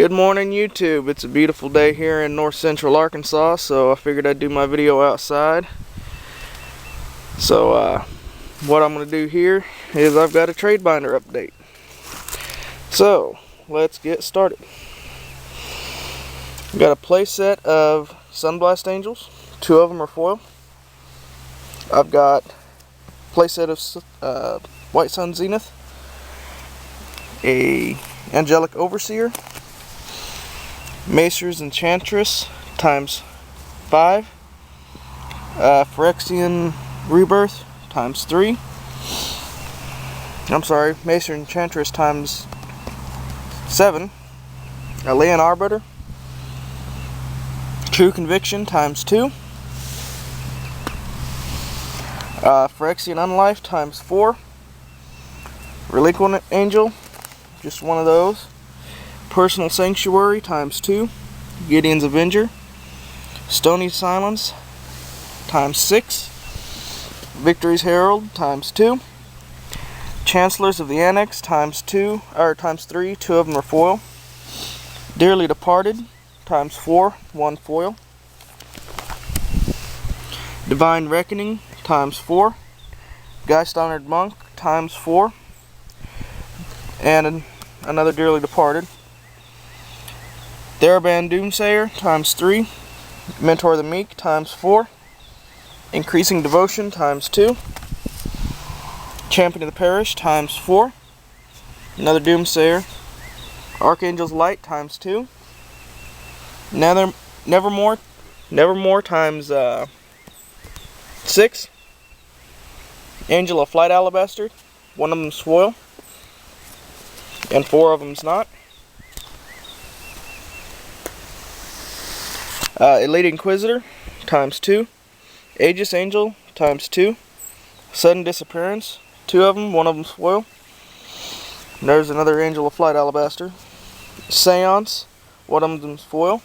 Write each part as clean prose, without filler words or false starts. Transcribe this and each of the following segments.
Good morning, YouTube. It's a beautiful day here in north central Arkansas, so I figured I'd do my video outside. So what I'm going to do here is I've got a trade binder update. So let's get started. I've got a play set of Sunblast Angels. 2 of them are foil. I've got a play set of White Sun Zenith, a Angelic Overseer, Macer's Enchantress times 5, Phyrexian Rebirth times 3. I'm sorry, Macer Enchantress times 7, a Leon Arbiter, True Conviction times 2, Phyrexian Unlife times 4, Reliquant Angel, just one of those, Personal Sanctuary times 2, Gideon's Avenger, Stony Silence times 6, Victory's Herald times 2, Chancellors of the Annex times 3, 2 of them are foil, Dearly Departed times 4, 1 foil, Divine Reckoning times 4, Geist Honored Monk times 4, and another Dearly Departed, Theraban Doomsayer times 3, Mentor the Meek times 4, Increasing Devotion times 2, Champion of the Parish times 4, another Doomsayer, Archangel's Light times 2, Nevermore times 6, Angel of Flight Alabaster, one of them's foil, and 4 of them's not. Elite Inquisitor times 2, Aegis Angel times 2, Sudden Disappearance, 2 of them, 1 of them's foil. And there's another Angel of Flight Alabaster. Seance, 1 of them's foil.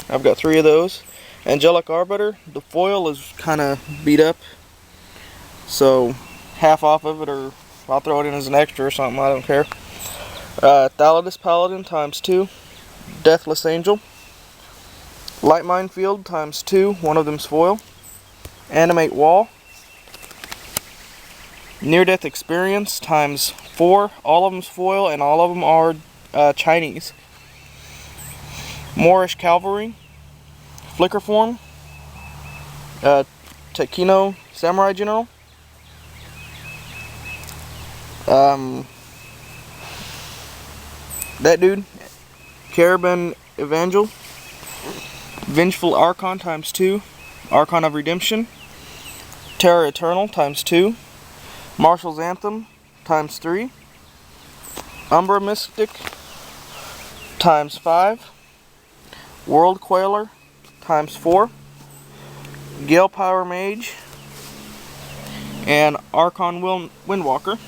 I've got 3 of those. Angelic Arbiter, the foil is kind of beat up, so half off of it, or I'll throw it in as an extra or something, I don't care. Thalatus Paladin times 2, Deathless Angel, Light Minefield times 2, 1 of them's foil, Animate Wall, Near Death Experience times 4, all of them's foil, and all of them are Chinese. Moorish Cavalry, Flicker Form, Takino Samurai General, that dude, Caravan Evangel, Vengeful Archon times 2, Archon of Redemption, Terror Eternal times 2, Marshal's Anthem times 3, Umbra Mystic times 5, World Queller times 4, Gale Power Mage, and Archon Windwalker.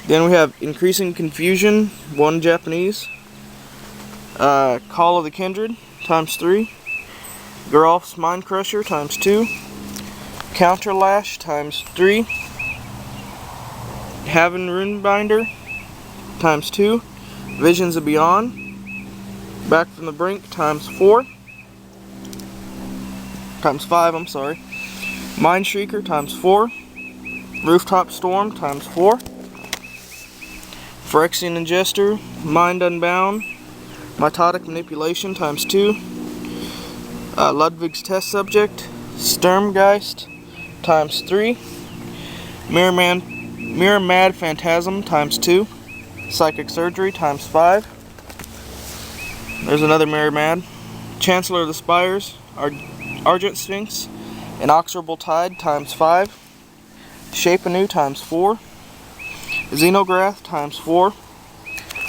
Then we have Increasing Confusion, 1 Japanese, Call of the Kindred times 3, Geralf's Mind Crusher times 2, Counterlash times 3, Haven Runebinder times 2, Visions of Beyond, Back from the Brink times 5, I'm sorry, Mind Shrieker times 4, Rooftop Storm times 4, Phyrexian Ingester, Mind Unbound, Mitotic Manipulation times 2, Ludwig's Test Subject, Sturmgeist times 3, Mirror Mad Phantasm times 2, Psychic Surgery times 5, there's another Mirror Mad, Chancellor of the Spires, Argent Sphinx, Inexorable Tide times 5, Shape Anew times 4, Xenograth times 4,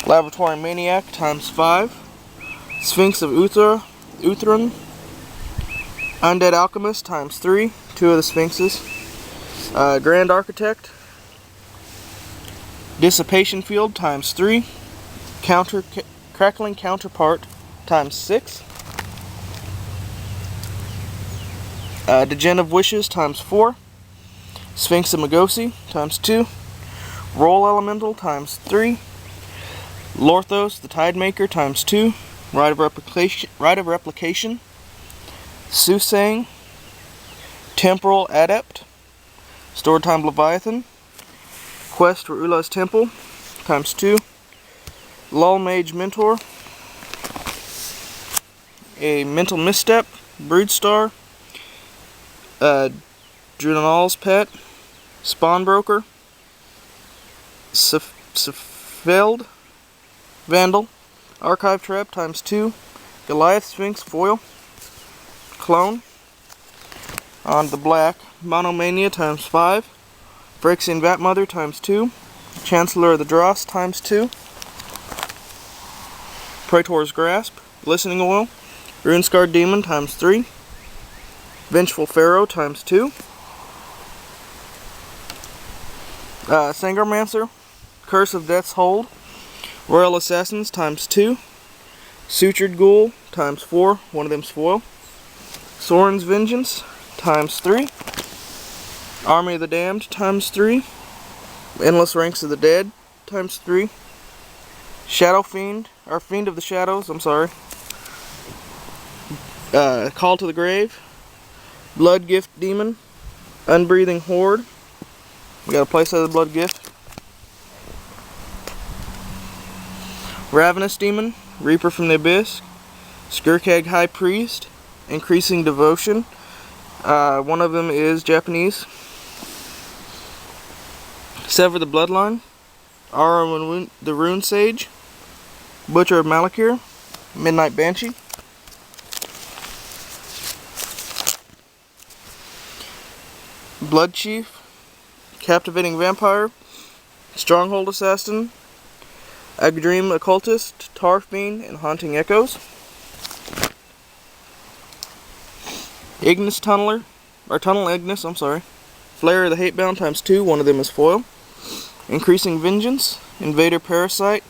Laboratory Maniac times 5, Sphinx of Uthran, Undead Alchemist times 3, 2 of the Sphinxes, Grand Architect, Dissipation Field times 3, Crackling Counterpart times 6, Degen of Wishes times 4, Sphinx of Magosi times 2, Roll Elemental times 3, Lorthos, the Tidemaker, ×2. Rite of Replication. Susang. Temporal Adept. Stored Time Leviathan. Quest for Ula's Temple, ×2. Lull Mage Mentor. A Mental Misstep. Broodstar. Drunal's Pet. Spawnbroker. Sefeld Vandal. Archive Trap, ×2. Goliath Sphinx Foil. Clone. On the black, Monomania, ×5. Phyrexian Vatmother, ×2. Chancellor of the Dross, ×2. Praetor's Grasp. Listening Oil. Runescarred Demon, ×3. Vengeful Pharaoh, ×2. Sangarmancer. Curse of Death's Hold. Royal Assassins, ×2. Sutured Ghoul, ×4. One of them's foil. Soren's Vengeance, ×3. Army of the Damned, ×3. Endless Ranks of the Dead, ×3. Shadow Fiend, or Fiend of the Shadows, I'm sorry. Call to the Grave. Blood Gift Demon. Unbreathing Horde. We got a playset of the Blood Gift. Ravenous Demon. Reaper from the Abyss. Skirkhag High Priest. Increasing Devotion. One of them is Japanese. Sever the Bloodline. Aura the Rune Sage. Butcher of Malakir. Midnight Banshee. Blood Chief. Captivating Vampire. Stronghold Assassin. Agdream Occultist. Tar Fiend and Haunting Echoes. Ignis Tunneler. Or Tunnel Ignis, I'm sorry. Flare of the Hatebound, ×2. One of them is foil. Increasing Vengeance. Invader Parasite.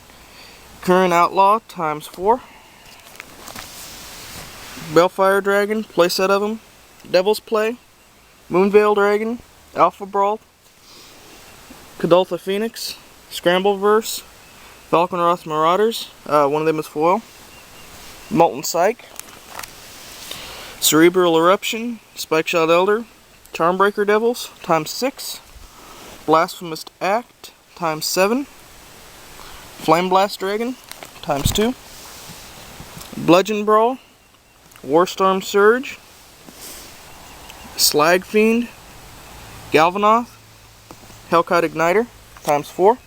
Current Outlaw, ×4. Bellfire Dragon, playset of them. Devil's Play. Moonveil Dragon. Alpha Brawl. Kadoltha Phoenix. Scrambleverse. Falconroth Marauders. One of them is foil. Molten Psyche. Cerebral Eruption. Spikeshot Elder. Charmbreaker Devils, ×6. Blasphemous Act, ×7. Flame Blast Dragon, ×2. Bludgeon Brawl. Warstorm Surge. Slag Fiend. Galvanoth. Hellkite Igniter, ×4.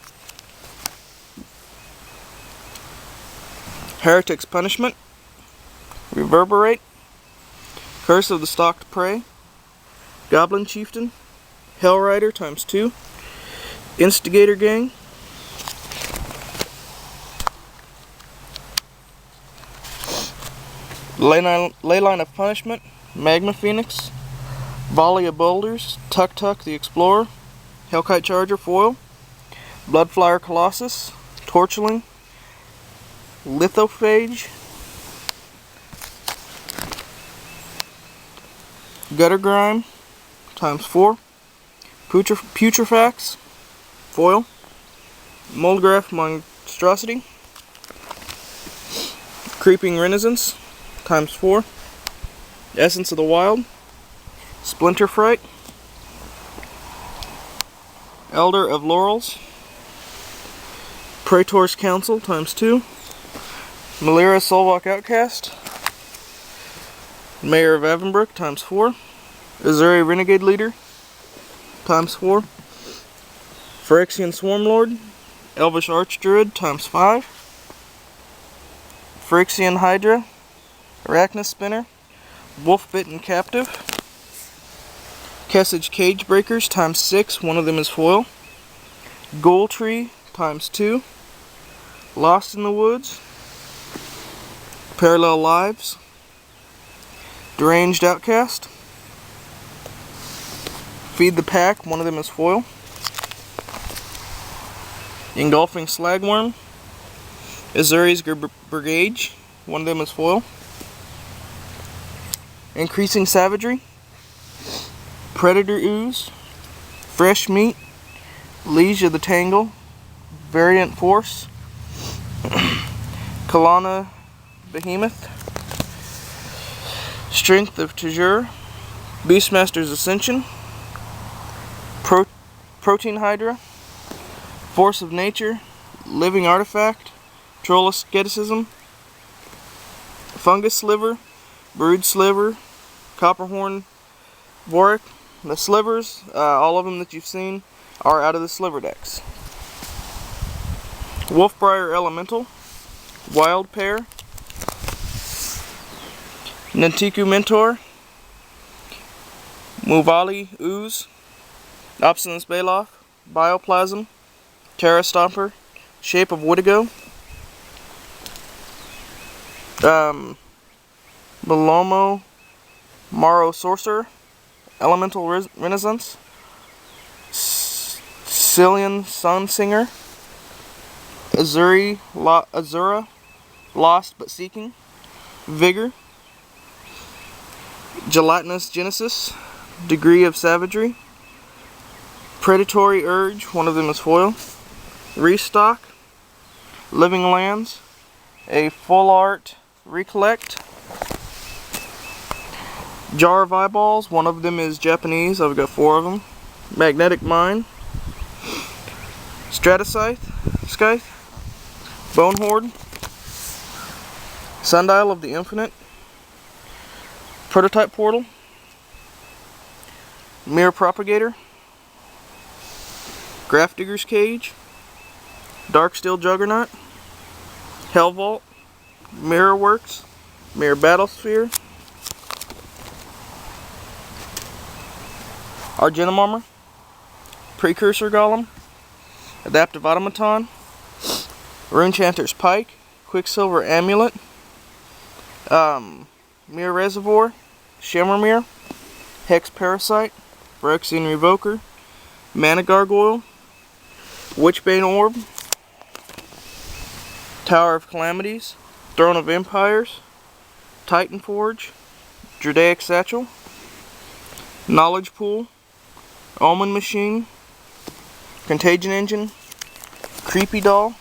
Heretic's Punishment. Reverberate. Curse of the Stalked Prey. Goblin Chieftain. Hellrider, ×2. Instigator Gang. Leyline of Punishment. Magma Phoenix. Volley of Boulders. Tuk Tuk the Explorer. Hellkite Charger foil. Bloodflyer Colossus. Torchling. Lithophage. Gutter Grime, ×4. Putrefax, foil. Moldgraph Monstrosity. Creeping Renaissance, ×4. Essence of the Wild. Splinter Fright. Elder of Laurels. Praetor's Council, ×2. Malira Solvok Outcast. Mayor of Avonbrook, ×4. Azuri Renegade Leader, ×4. Phyrexian Swarmlord. Elvish Archdruid, ×5. Phyrexian Hydra. Arachnus Spinner. Wolf-Bitten Captive. Kessage Cage Breakers, ×6. One of them is foil. Ghoul Tree, ×2. Lost in the Woods. Parallel Lives. Deranged Outcast. Feed the Pack, one of them is foil. Engulfing Slagworm. Azuri's Brigade, one of them is foil. Increasing Savagery. Predator Ooze. Fresh Meat. Liege of the Tangle. Variant Force. Kalana Behemoth, Strength of Tajur, Beastmaster's Ascension, Protein Hydra, Force of Nature, Living Artifact, Troll Asceticism, Fungus Sliver, Brood Sliver, Copperhorn Vorik. The slivers, all of them that you've seen, are out of the sliver decks. Wolfbriar Elemental, Wild Pair, Nantiku Mentor, Muvali Ooze, Obstinance Baloth, Bioplasm, Terra Stomper, Shape of Wodigo, Belomo Maro Sorcerer, Elemental Renaissance, Cillian Sunsinger, Azura, Lost but Seeking, Vigor, Gelatinous Genesis, Degree of Savagery, Predatory Urge, one of them is foil, Restock, Living Lands, a Full Art Recollect, Jar of Eyeballs, one of them is Japanese, I've got 4 of them, Magnetic Mine, Stratascythe, Bone Horde, Sundial of the Infinite, Prototype Portal, Mirror Propagator, Grafdigger's Cage, Darksteel Juggernaut, Hellvault, Mirror Works, Mirror Battlesphere, Argenum Armor, Precursor Golem, Adaptive Automaton, Runechanter's Pike, Quicksilver Amulet, Mirror Reservoir, Shimmermere, Hex Parasite, Phyrexian Revoker, Mana Gargoyle, Witchbane Orb, Tower of Calamities, Throne of Empires, Titan Forge, Dredaic Satchel, Knowledge Pool, Omen Machine, Contagion Engine, Creepy Doll,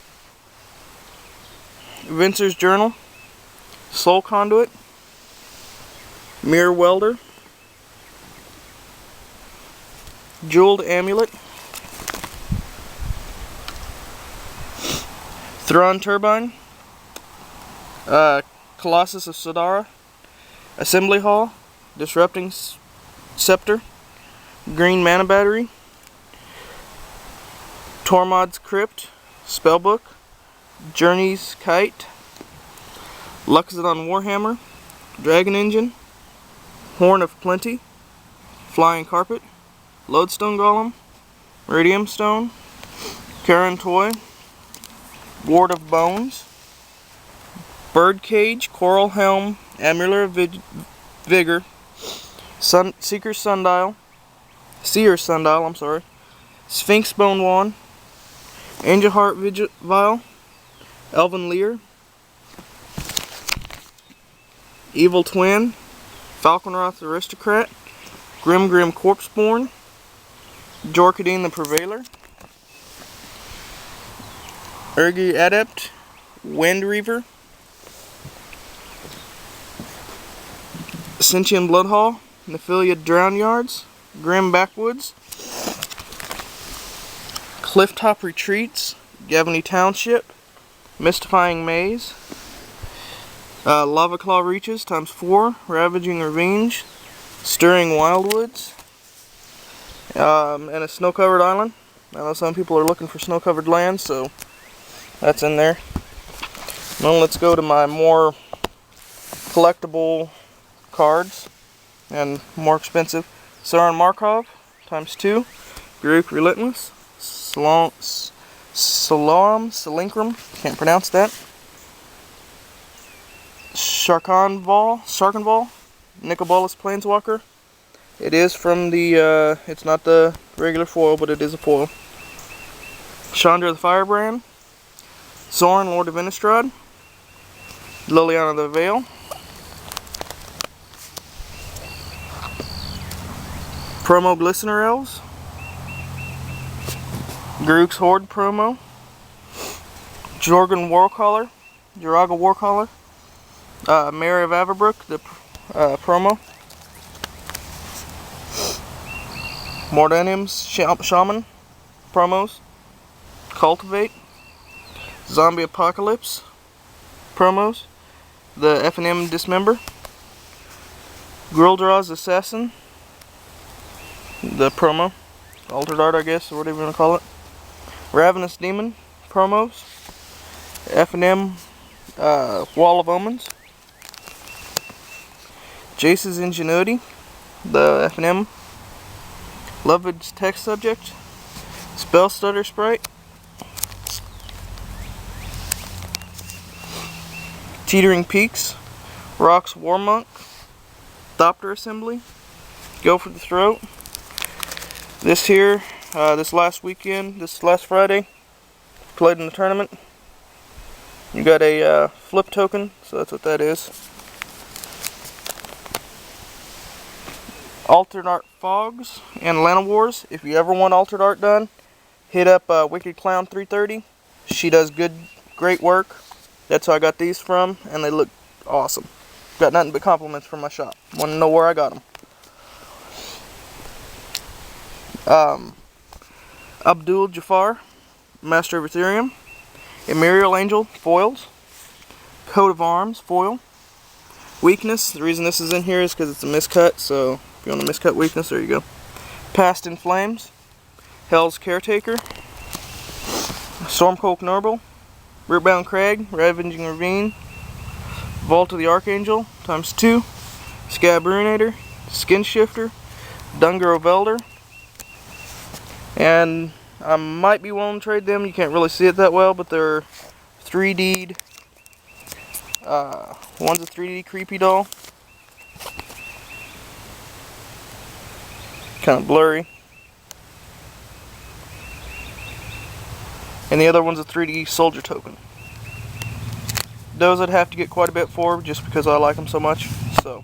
Vincer's Journal, Soul Conduit, Mirror Welder, Jeweled Amulet, Thrawn Turbine, Colossus of Sadara, Assembly Hall, Disrupting Scepter, Green Mana Battery, Tormod's Crypt, Spellbook, Journey's Kite, Luxodon Warhammer, Dragon Engine, Horn of Plenty, Flying Carpet, Lodestone Golem, Radium Stone, Karen Toy, Ward of Bones, Birdcage, Coral Helm, Amulet of Vigor, Seer's Sundial, Sphinx Bone Wand, Angel Heart Vial, Elven Lear, Evil Twin, Falconroth Aristocrat, Grim Corpseborn, Jorkadine the Prevailer, Urgi Adept, Wind Reaver, Sentient Bloodhall, Nephilia Drownyards, Grim Backwoods, Clifftop Retreats, Gavany Township, Mystifying Maze, Lava Claw Reaches ×4, Ravaging Revenge, Stirring Wildwoods, and a Snow-Covered Island. I know some people are looking for snow-covered lands, so that's in there. Now let's go to my more collectible cards and more expensive. Sauron Markov ×2, Garruk Relentless, Salincrum, can't pronounce that. Sharkanval, Nicobolus Planeswalker. It is from the, it's not the regular foil, but it is a foil. Chandra the Firebrand, Sorin, Lord of Innistrad, Liliana the Veil, Promo Glistener Elves, Garruk's Horde promo, Jorgen Warcaller, Jiraga Warcaller, Mary of Averbrook, the promo, Mordanium's Shaman promos, Cultivate, Zombie Apocalypse promos, the F&M Dismember, Grildraw's Assassin, the promo, Altered Art I guess, or whatever you want to call it, Ravenous Demon promos, F&M Wall of Omens, Jace's Ingenuity, the F&M Loved's Text Subject, Spell Stutter Sprite, Teetering Peaks, Rock's Warmonk, Thopter Assembly, Go for the Throat. This here, this last Friday, played in the tournament. You got a flip token, so that's what that is. Altered Art Fogs and Lana Wars. If you ever want Altered Art done, hit up Wicked Clown 330. She does great work. That's how I got these from, and they look awesome. Got nothing but compliments from my shop. Want to know where I got them? Abdul Jafar, Master of Ethereum, Emerald Angel foils, Coat of Arms foil, Weakness. The reason this is in here is because it's a miscut, so if you want a miscut weakness, there you go. Past in Flames, Hell's Caretaker, Stormcloak Noble, Rootbound Crag, Ravaging Ravine, Vault of the Archangel ×2, Scab Ruinator, Skin Shifter, Dungaro Velder, and I might be willing to trade them. You can't really see it that well, but they're 3D'd. One's a 3D creepy doll. Kind of blurry. And the other one's a 3D soldier token. Those I'd have to get quite a bit for, just because I like them so much. So